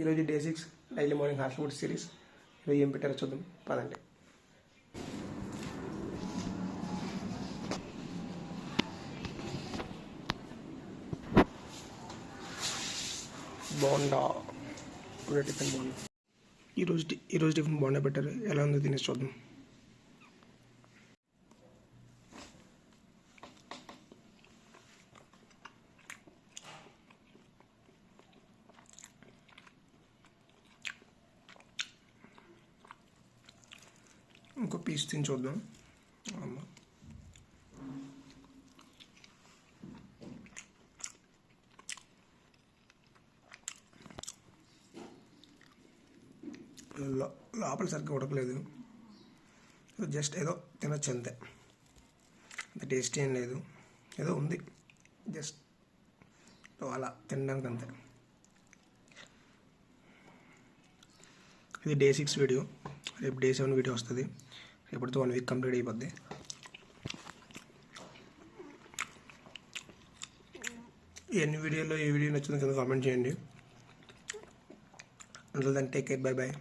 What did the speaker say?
ఈరోజు day 6 daily morning hostel food series. ఈరోజు ఏం పెట్టారో చూద్దాం పదండి. బోండా టిఫిన్ బోండా. ఈరోజు టిఫిన్ బోండా పెట్టారు. ఎలా ఉందో తినేసి చూద్దాం. ఇంకో పీస్ తిని చూద్దాం. లోపల సరిగ్గా ఉడకలేదు. జస్ట్ ఏదో తినొచ్చు అంతే. అంత టేస్టీ ఏం లేదు, ఏదో ఉంది జస్ట్ అలా తినడానికి అంతే. ఇది డే 6 వీడియో. రేపు డే 7 వీడియో వస్తుంది. రేపటితో 1 వీక్ కంప్లీట్ అయిపోద్ది. ఎన్ని వీడియోలో ఏ వీడియో నచ్చిందో కింద కామెంట్ చేయండి. Until then, take care. Bye bye.